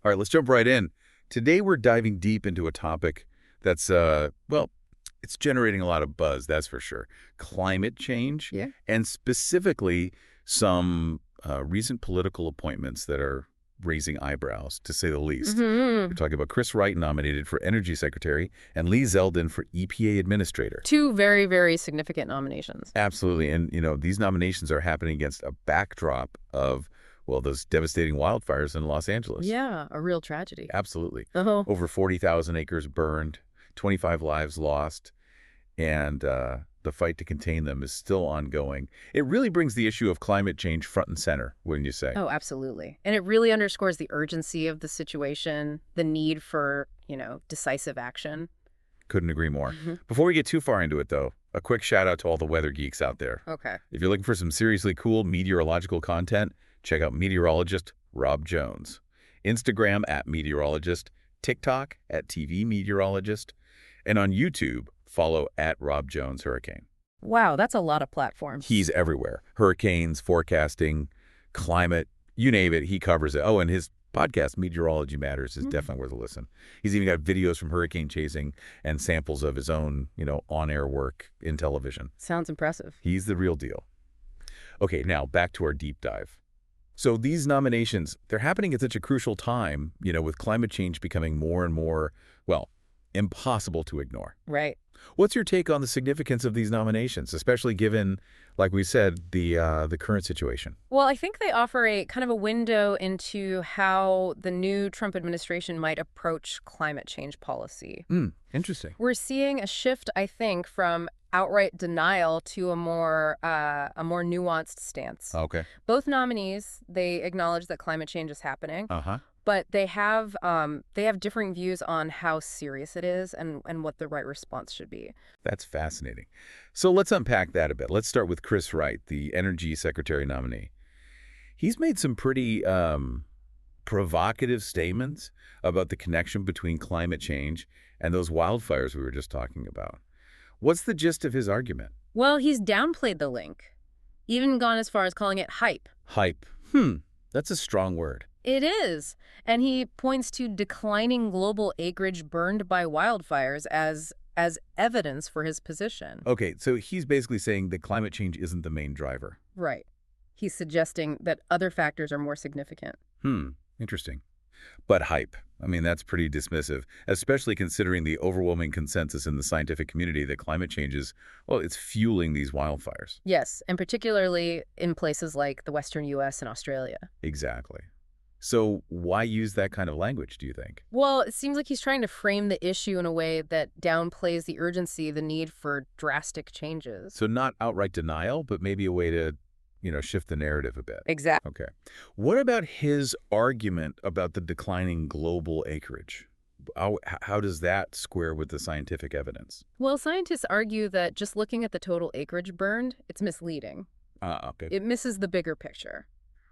All right, let's jump right in. Today we're diving deep into a topic that's, well, it's generating a lot of buzz, that's for sure. Climate change, Yeah. and specifically some recent political appointments that are raising eyebrows, to say the least. We're talking about Chris Wright, nominated for Energy Secretary, and Lee Zeldin for EPA Administrator. Two very, very significant nominations. Absolutely. And, these nominations are happening against a backdrop of, well, those devastating wildfires in Los Angeles. Yeah, a real tragedy. Absolutely. Uh-huh. Over 40,000 acres burned, 25 lives lost, and the fight to contain them is still ongoing. It really brings the issue of climate change front and center, wouldn't you say? Oh, absolutely. And it really underscores the urgency of the situation, the need for, decisive action. Couldn't agree more. Before we get too far into it, though, a quick shout out to all the weather geeks out there. Okay. If you're looking for some seriously cool meteorological content, check out meteorologist Rob Jones. Instagram @meteorologist, TikTok @TV Meteorologist, and on YouTube, follow @Rob Jones Hurricane. Wow, that's a lot of platforms. He's everywhere. Hurricanes, forecasting, climate, you name it, he covers it. Oh, and his podcast, Meteorology Matters, is definitely worth a listen. He's even got videos from hurricane chasing and samples of his own, on-air work in television. Sounds impressive. He's the real deal. Okay, now back to our deep dive. So these nominations, they're happening at such a crucial time, with climate change becoming more and more, well, impossible to ignore. Right. What's your take on the significance of these nominations, especially given, like we said, the current situation? Well, I think they offer a kind of a window into how the new Trump administration might approach climate change policy. Interesting. We're seeing a shift, I think, from outright denial to a more nuanced stance. Okay. Both nominees, they acknowledge that climate change is happening, but they have differing views on how serious it is and what the right response should be. That's fascinating. So let's unpack that a bit. Let's start with Chris Wright, the Energy Secretary nominee. He's made some pretty provocative statements about the connection between climate change and those wildfires we were just talking about. What's the gist of his argument? Well, he's downplayed the link, even gone as far as calling it hype. Hype. That's a strong word. It is. And he points to declining global acreage burned by wildfires as evidence for his position. Okay, so he's basically saying that climate change isn't the main driver. Right. He's suggesting that other factors are more significant. Interesting. But hype. I mean, that's pretty dismissive, especially considering the overwhelming consensus in the scientific community that climate change is, well, it's fueling these wildfires. Yes, and particularly in places like the Western U.S. and Australia. Exactly. So why use that kind of language, do you think? Well, it seems like he's trying to frame the issue in a way that downplays the urgency, the need for drastic changes. So not outright denial, but maybe a way to, shift the narrative a bit. Exactly. Okay. What about his argument about the declining global acreage? How does that square with the scientific evidence? Well, scientists argue that just looking at the total acreage burned, it's misleading. Okay. It misses the bigger picture.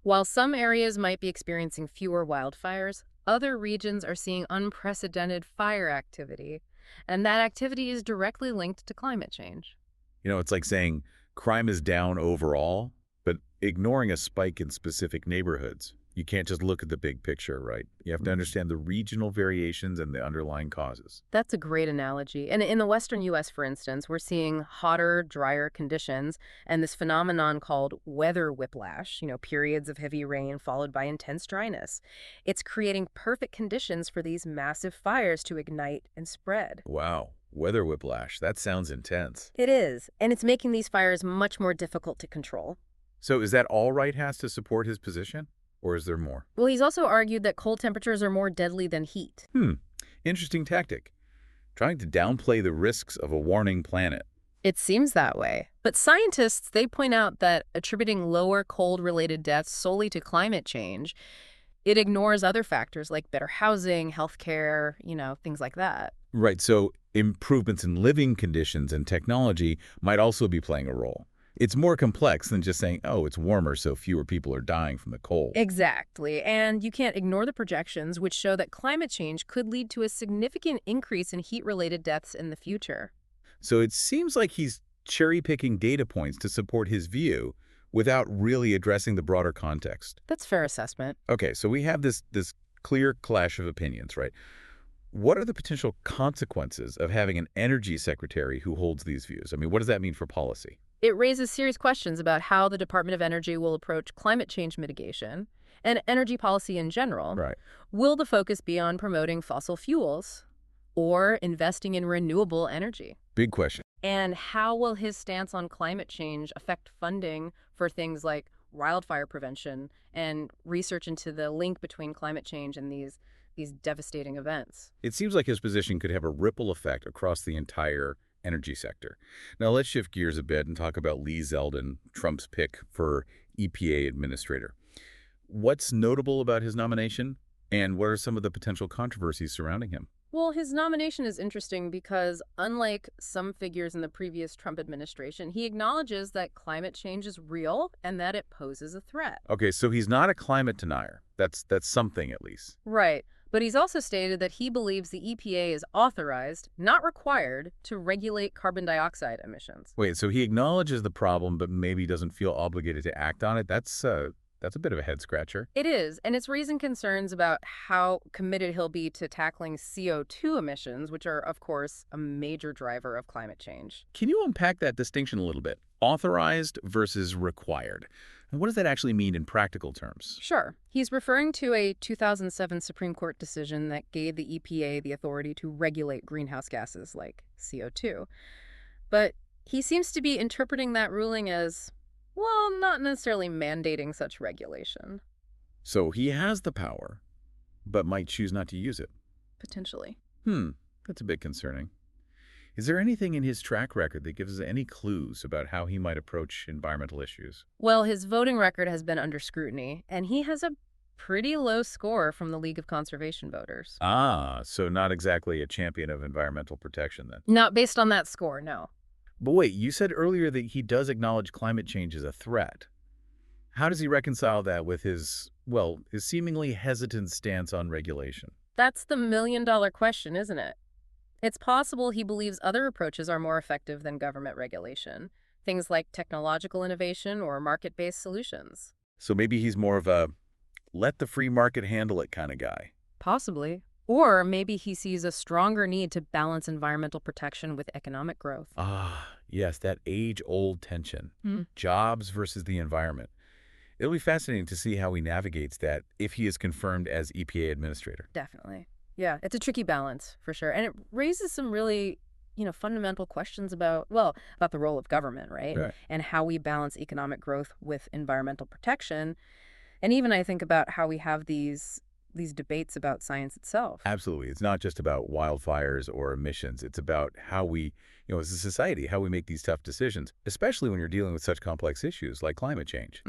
While some areas might be experiencing fewer wildfires, other regions are seeing unprecedented fire activity, and that activity is directly linked to climate change. It's like saying crime is down overall, but ignoring a spike in specific neighborhoods. You can't just look at the big picture, right? You have to understand the regional variations and the underlying causes. That's a great analogy. And in the Western U.S., for instance, we're seeing hotter, drier conditions and this phenomenon called weather whiplash, periods of heavy rain followed by intense dryness. It's creating perfect conditions for these massive fires to ignite and spread. Wow. Weather whiplash. That sounds intense. It is. And it's making these fires much more difficult to control. So is that all Wright has to support his position? Or is there more? Well, he's also argued that cold temperatures are more deadly than heat. Interesting tactic. Trying to downplay the risks of a warming planet. It seems that way. But scientists, they point out that attributing lower cold-related deaths solely to climate change, it ignores other factors like better housing, healthcare, things like that. Right, so improvements in living conditions and technology might also be playing a role. It's more complex than just saying, oh, it's warmer, so fewer people are dying from the cold. Exactly. And you can't ignore the projections, which show that climate change could lead to a significant increase in heat-related deaths in the future. So it seems like he's cherry-picking data points to support his view without really addressing the broader context. That's fair assessment. Okay, so we have this clear clash of opinions, right? What are the potential consequences of having an energy secretary who holds these views? I mean, what does that mean for policy? It raises serious questions about how the Department of Energy will approach climate change mitigation and energy policy in general. Right. Will the focus be on promoting fossil fuels or investing in renewable energy? Big question. And how will his stance on climate change affect funding for things like wildfire prevention and research into the link between climate change and these devastating events? It seems like his position could have a ripple effect across the entire energy sector. Now, let's shift gears a bit and talk about Lee Zeldin, Trump's pick for EPA Administrator. What's notable about his nomination, and what are some of the potential controversies surrounding him? Well, his nomination is interesting because, unlike some figures in the previous Trump administration, he acknowledges that climate change is real and that it poses a threat. Okay, so he's not a climate denier. That's something, at least. Right. But he's also stated that he believes the EPA is authorized, not required, to regulate carbon dioxide emissions. Wait, so he acknowledges the problem, but maybe doesn't feel obligated to act on it? That's a bit of a head-scratcher. It is, and it's raising concerns about how committed he'll be to tackling CO2 emissions, which are, of course, a major driver of climate change. Can you unpack that distinction a little bit? Authorized versus required. And what does that actually mean in practical terms? Sure. He's referring to a 2007 Supreme Court decision that gave the EPA the authority to regulate greenhouse gases like CO2. But he seems to be interpreting that ruling as, well, not necessarily mandating such regulation. So he has the power, but might choose not to use it. Potentially. That's a bit concerning. Is there anything in his track record that gives us any clues about how he might approach environmental issues? Well, his voting record has been under scrutiny, and he has a pretty low score from the League of Conservation Voters. Ah, so not exactly a champion of environmental protection then. Not based on that score, no. But wait, you said earlier that he does acknowledge climate change as a threat. How does he reconcile that with his seemingly hesitant stance on regulation? That's the million-dollar question, isn't it? It's possible he believes other approaches are more effective than government regulation, things like technological innovation or market-based solutions. So maybe he's more of a let the free market handle it kind of guy. Possibly. Or maybe he sees a stronger need to balance environmental protection with economic growth. Ah, yes, that age-old tension. Jobs versus the environment. It'll be fascinating to see how he navigates that if he is confirmed as EPA Administrator. Definitely. Yeah, it's a tricky balance, for sure. And it raises some really, fundamental questions about the role of government, right? Right. And how we balance economic growth with environmental protection. And even I think about how we have these debates about science itself. Absolutely. It's not just about wildfires or emissions. It's about how we, as a society, how we make these tough decisions, especially when you're dealing with such complex issues like climate change.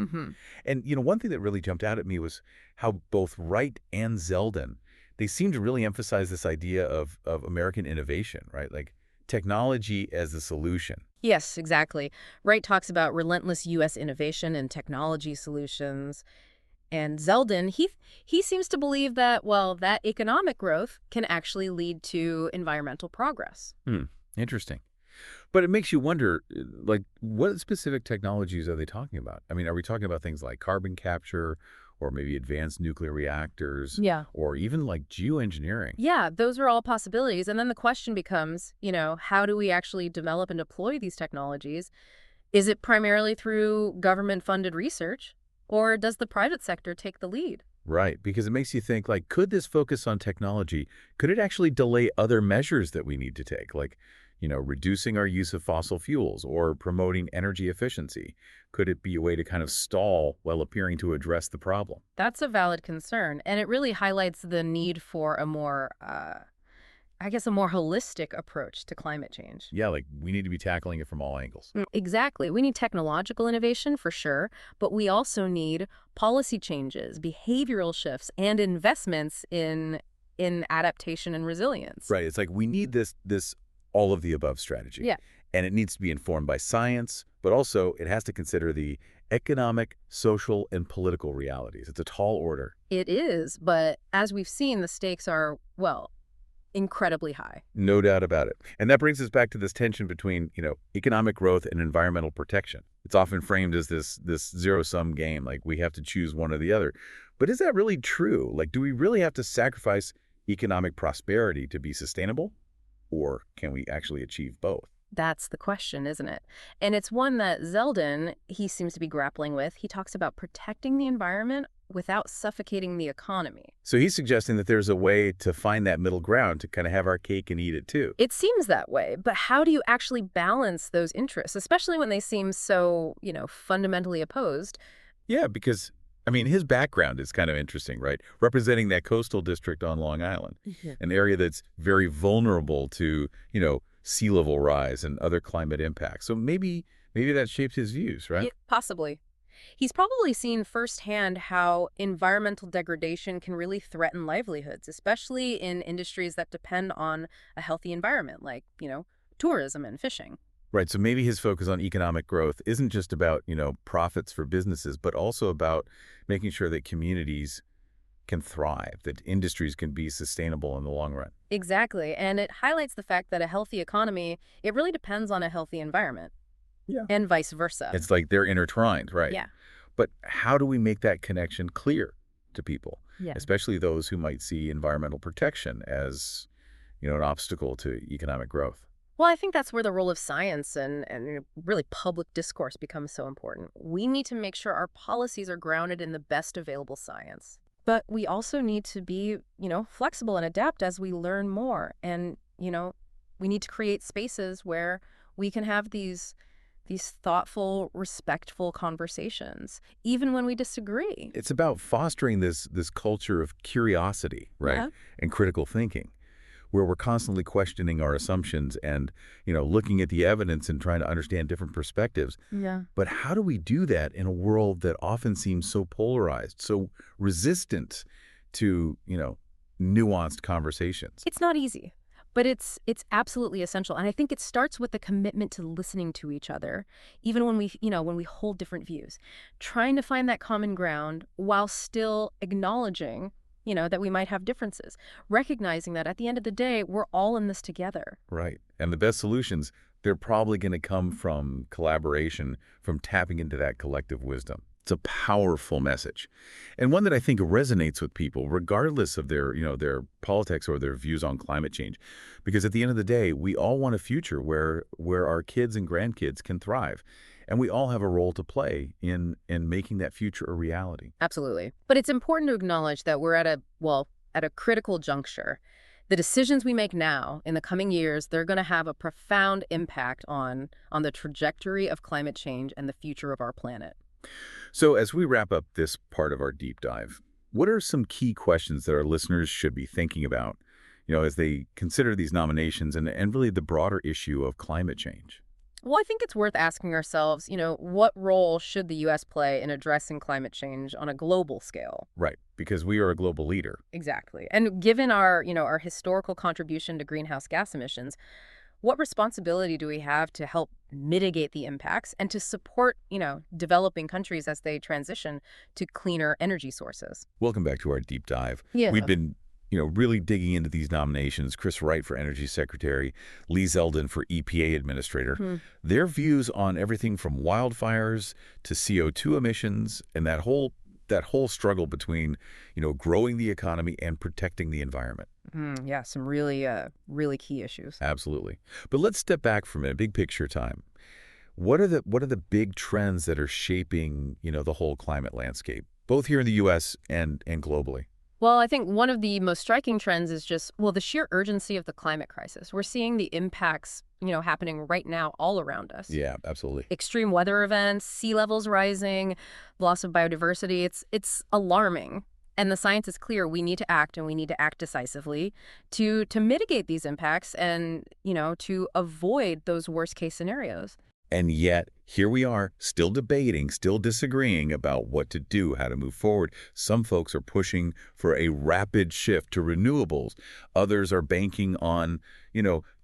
And, one thing that really jumped out at me was how both Wright and Zeldin, they seem to really emphasize this idea of American innovation, right? Like technology as a solution. Yes, exactly. Wright talks about relentless U.S. innovation and technology solutions. And Zeldin, he seems to believe that, that economic growth can actually lead to environmental progress. Interesting. But it makes you wonder, what specific technologies are they talking about? I mean, are we talking about things like carbon capture or maybe advanced nuclear reactors? Yeah. Or even like geoengineering? Yeah, those are all possibilities. And then the question becomes, how do we actually develop and deploy these technologies? Is it primarily through government-funded research? Or does the private sector take the lead? Right, because it makes you think, could this focus on technology, could it actually delay other measures that we need to take, like, reducing our use of fossil fuels or promoting energy efficiency? Could it be a way to kind of stall while appearing to address the problem? That's a valid concern, and it really highlights the need for a more a more holistic approach to climate change. Yeah, we need to be tackling it from all angles. Exactly. We need technological innovation for sure, but we also need policy changes, behavioral shifts, and investments in adaptation and resilience. Right. It's like we need this all of the above strategy. Yeah. And it needs to be informed by science, but also it has to consider the economic, social, and political realities. It's a tall order. It is, but as we've seen, the stakes are, incredibly high. No doubt about it. And that brings us back to this tension between, economic growth and environmental protection. It's often framed as this zero-sum game, like we have to choose one or the other. But is that really true? Like, do we really have to sacrifice economic prosperity to be sustainable? Or can we actually achieve both? That's the question, isn't it? And it's one that Zeldin, he seems to be grappling with. He talks about protecting the environment without suffocating the economy. So he's suggesting that there's a way to find that middle ground to kind of have our cake and eat it too. It seems that way, but how do you actually balance those interests, especially when they seem so, fundamentally opposed? Yeah, because, I mean, his background is kind of interesting, right? Representing that coastal district on Long Island, Yeah. an area that's very vulnerable to, sea level rise and other climate impacts. So maybe that shaped his views, right? Possibly. He's probably seen firsthand how environmental degradation can really threaten livelihoods, especially in industries that depend on a healthy environment, like, tourism and fishing. Right. So maybe his focus on economic growth isn't just about, profits for businesses, but also about making sure that communities can thrive, that industries can be sustainable in the long run. Exactly. And it highlights the fact that a healthy economy, it really depends on a healthy environment Yeah. and vice versa. It's like they're intertwined, right? Yeah. But how do we make that connection clear to people, Yeah. especially those who might see environmental protection as, an obstacle to economic growth? Well, I think that's where the role of science and really public discourse becomes so important. We need to make sure our policies are grounded in the best available science. But we also need to be, flexible and adapt as we learn more. And, we need to create spaces where we can have these thoughtful, respectful conversations, even when we disagree. It's about fostering this culture of curiosity, right? Yeah. And critical thinking, where we're constantly questioning our assumptions and, looking at the evidence and trying to understand different perspectives. Yeah. But how do we do that in a world that often seems so polarized, so resistant to, nuanced conversations? It's not easy, but it's absolutely essential. And I think it starts with the commitment to listening to each other, even when we hold different views, trying to find that common ground while still acknowledging, that we might have differences, recognizing that at the end of the day, we're all in this together. Right. And the best solutions, they're probably going to come from collaboration, from tapping into that collective wisdom. It's a powerful message, and one that I think resonates with people, regardless of their politics or their views on climate change. Because at the end of the day, we all want a future where our kids and grandkids can thrive. And we all have a role to play in making that future a reality. Absolutely. But it's important to acknowledge that we're at a critical juncture. The decisions we make now in the coming years, they're going to have a profound impact on the trajectory of climate change and the future of our planet. So as we wrap up this part of our deep dive, what are some key questions that our listeners should be thinking about, as they consider these nominations and really the broader issue of climate change? Well, I think it's worth asking ourselves, what role should the U.S. play in addressing climate change on a global scale? Right, because we are a global leader. Exactly. And given our historical contribution to greenhouse gas emissions, what responsibility do we have to help mitigate the impacts and to support, developing countries as they transition to cleaner energy sources? Welcome back to our deep dive. Yeah. We've been really digging into these nominations. Chris Wright for Energy Secretary, Lee Zeldin for EPA Administrator. Their views on everything from wildfires to CO2 emissions and that whole struggle between, growing the economy and protecting the environment. Yeah, some really key issues. Absolutely. But let's step back from it, big picture time. What are the big trends that are shaping, the whole climate landscape, both here in the U.S. and globally? Well, I think one of the most striking trends is just, the sheer urgency of the climate crisis. We're seeing the impacts, happening right now all around us. Yeah, absolutely. Extreme weather events, sea levels rising, loss of biodiversity. It's alarming. And the science is clear. We need to act, and we need to act decisively to mitigate these impacts and, to avoid those worst case scenarios. And yet, here we are, still debating, still disagreeing about what to do, how to move forward. Some folks are pushing for a rapid shift to renewables. Others are banking on,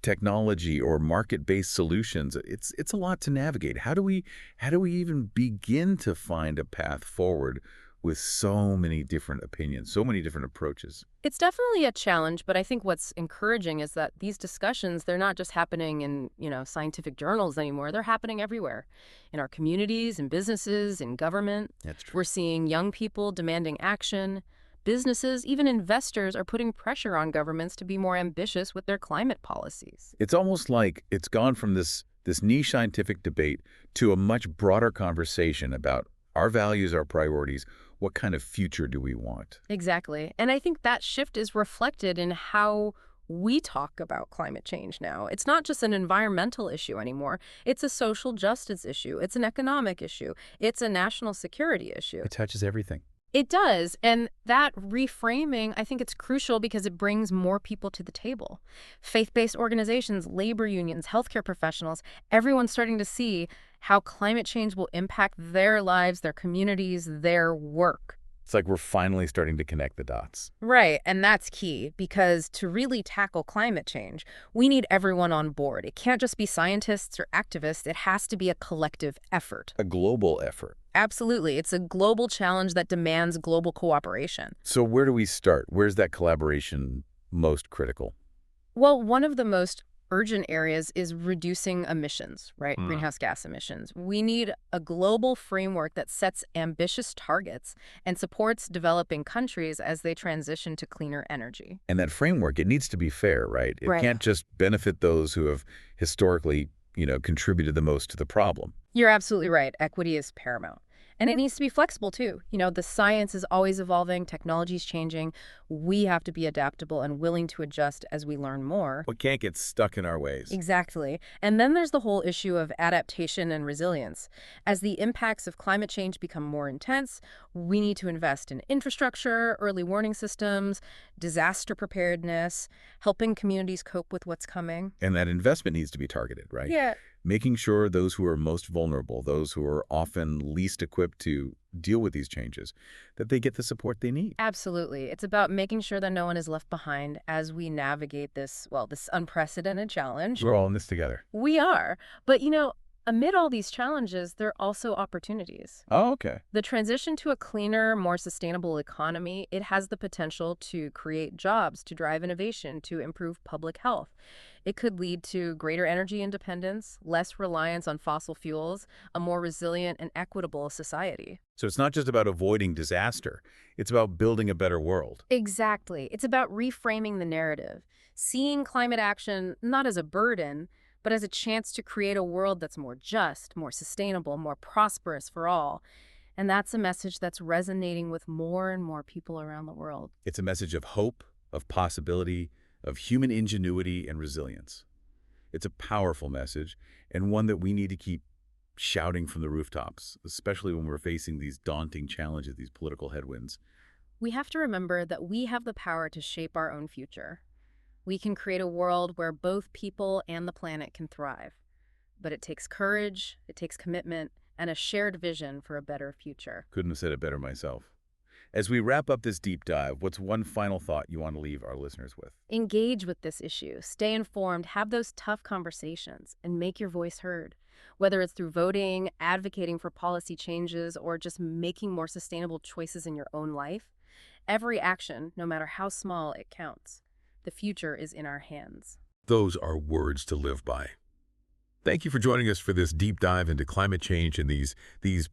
technology or market-based solutions. It's a lot to navigate. How do we even begin to find a path forward with so many different opinions, so many different approaches. It's definitely a challenge, but I think what's encouraging is that these discussions, they're not just happening in, scientific journals anymore. They're happening everywhere, in our communities, in businesses, in government. That's true. We're seeing young people demanding action. Businesses, even investors, are putting pressure on governments to be more ambitious with their climate policies. It's almost like it's gone from this niche scientific debate to a much broader conversation about our values, our priorities, what kind of future do we want? Exactly. And I think that shift is reflected in how we talk about climate change now. It's not just an environmental issue anymore. It's a social justice issue. It's an economic issue. It's a national security issue. It touches everything. It does. And that reframing, I think it's crucial because it brings more people to the table. Faith-based organizations, labor unions, healthcare professionals, everyone's starting to see how climate change will impact their lives, their communities, their work. It's like we're finally starting to connect the dots. Right, and that's key because to really tackle climate change, we need everyone on board. It can't just be scientists or activists. It has to be a collective effort. A global effort. Absolutely. It's a global challenge that demands global cooperation. So where do we start? Where's that collaboration most critical? Well, one of the most urgent areas is reducing emissions, right? Hmm. Greenhouse gas emissions. We need a global framework that sets ambitious targets and supports developing countries as they transition to cleaner energy. And that framework, it needs to be fair, right? It Right. can't just benefit those who have historically, contributed the most to the problem. You're absolutely right. Equity is paramount. And it needs to be flexible, too. The science is always evolving, technology's changing. We have to be adaptable and willing to adjust as we learn more. We can't get stuck in our ways. Exactly. And then there's the whole issue of adaptation and resilience. As the impacts of climate change become more intense, we need to invest in infrastructure, early warning systems, disaster preparedness, helping communities cope with what's coming. And that investment needs to be targeted, right? Yeah. Making sure those who are most vulnerable, those who are often least equipped to deal with these changes, that they get the support they need. Absolutely. It's about making sure that no one is left behind as we navigate this unprecedented challenge. We're all in this together. We are. But, amid all these challenges, there are also opportunities. Oh, okay. The transition to a cleaner, more sustainable economy, it has the potential to create jobs, to drive innovation, to improve public health. It could lead to greater energy independence, less reliance on fossil fuels, a more resilient and equitable society. So it's not just about avoiding disaster. It's about building a better world. Exactly. It's about reframing the narrative, seeing climate action not as a burden, but as a chance to create a world that's more just, more sustainable, more prosperous for all. And that's a message that's resonating with more and more people around the world. It's a message of hope, of possibility, of human ingenuity and resilience. It's a powerful message, and one that we need to keep shouting from the rooftops, especially when we're facing these daunting challenges, these political headwinds. We have to remember that we have the power to shape our own future. We can create a world where both people and the planet can thrive. But it takes courage, it takes commitment, and a shared vision for a better future. Couldn't have said it better myself. As we wrap up this deep dive, what's one final thought you want to leave our listeners with? Engage with this issue, stay informed, have those tough conversations, and make your voice heard. Whether it's through voting, advocating for policy changes, or just making more sustainable choices in your own life, every action, no matter how small, it counts. The future is in our hands. Those are words to live by. Thank you for joining us for this deep dive into climate change and these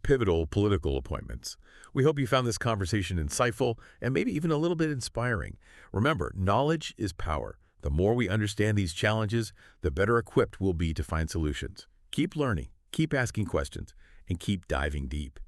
pivotal political appointments. We hope you found this conversation insightful and maybe even a little bit inspiring. Remember, knowledge is power. The more we understand these challenges, the better equipped we'll be to find solutions. Keep learning, keep asking questions, and keep diving deep.